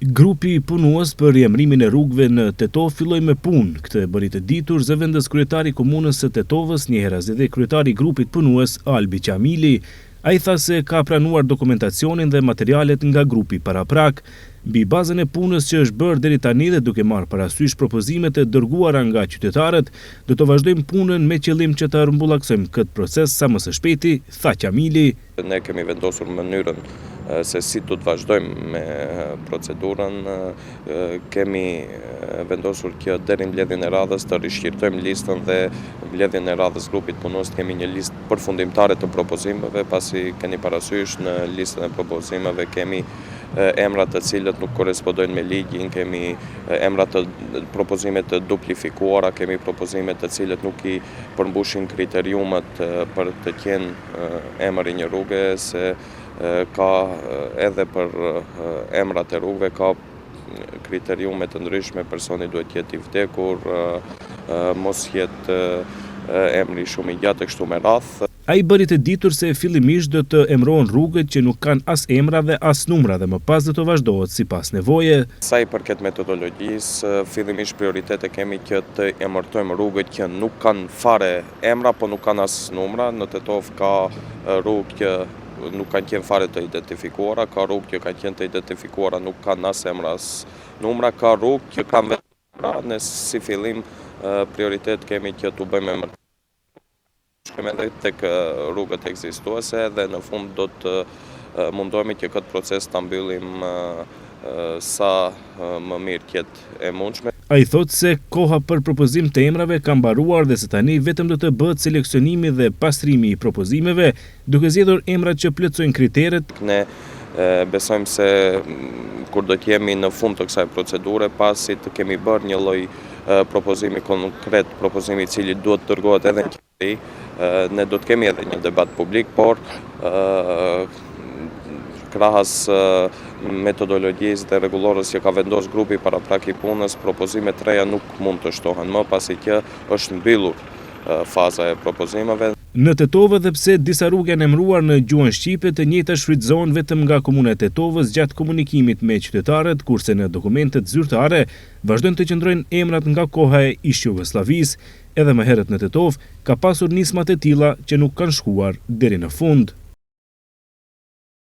Grupi punues për riemrimin e rrugëve në Tetov filloi me punë. Këtë e bëri të ditur zëvendës kryetari i komunës së Tetovës, njëherës edhe kryetari i grupit punues Albi Qamili. Ai tha se ka pranuar dokumentacionin dhe materialet nga grupi paraprak. Mbi bazën e punës që është bërë deri tani dhe duke marrë parasysh propozimet e dërguara nga qytetarët, do të vazhdojmë punën me qëllim që të rrumbullaksojmë këtë proces sa më së shpejti, tha Qamili. Ne kemi vendosur mënyrën se si do të vazhdojmë me procedurën. Kemi vendosur që deri në mbledhjen e radhës të rishqirtojmë listën dhe mbledhjen e radhës grupit punues kemi një listë përfundimtare të propozimeve, pasi keni parasysh në listën e propozimeve kemi emra të cilët nuk korespondojnë me ligjin, kemi emra të propozime të duplifikuara, kemi propozime të cilët nuk i përmbushin kriteriumet për të qenë emër i një rruge, se ka edhe për emrat e rrugëve ka kriteriume të ndryshme, personi duhet jetë i vdekur, mos jetë emri shumë i gjatë e kështu me radhë. Ai bëri të ditur se fillimisht do të emërohen rrugët që nuk kanë as emra dhe as numra dhe më pas do të vazhdohet sipas nevoje. Sa i përket metodologjisë, fillimisht prioritete kemi që të emërtojmë rrugët që nuk kanë fare emra, po nuk kanë as numra. Në Tetov ka rrugë që nuk kanë qenë fare të identifikuara, ka rrugë që kanë qenë të identifikuara, nuk kanë as emra as numra, ka rrugë që kanë vetëm emra. Ne si fillim prioritet kemi që t'u bëjmë emër. Shkemi edhe tek rrugët ekzistuese dhe në fund do të mundohemi që këtë proces ta mbyllim sa më mirë qetë e mundshme. Ai thotë se koha për propozim të emrave ka mbaruar dhe se tani vetëm do të bëhet seleksionimi dhe pastrimi i propozimeve, duke zgjedhur emrat që plotësojnë kriteret. Ne besojmë se kur do të jemi në fund të kësaj procedure, pasi të kemi bërë një lloj propozimi konkret, propozimi i cili duhet të dërgohet edhe në qeveri, ne do të kemi edhe një debat publik, por krahas metodologjisë dhe rregullorës që ka vendosur grupi paraprak i punës, propozimet reja nuk mund të shtohen më, pasi që është mbyllur faza e propozimeve. Në Tetov, edhe pse disa rrugë janë emëruar në gjuhën shqipe, të njëjta shfrytëzohen vetëm nga komuna e Tetovës gjatë komunikimit me qytetarët, kurse në dokumentet zyrtare vazhdojnë të qëndrojnë emrat nga koha e ish-Jugosllavisë. Edhe më herët në Tetov ka pasur nisma të tilla që nuk kanë shkuar deri në fund.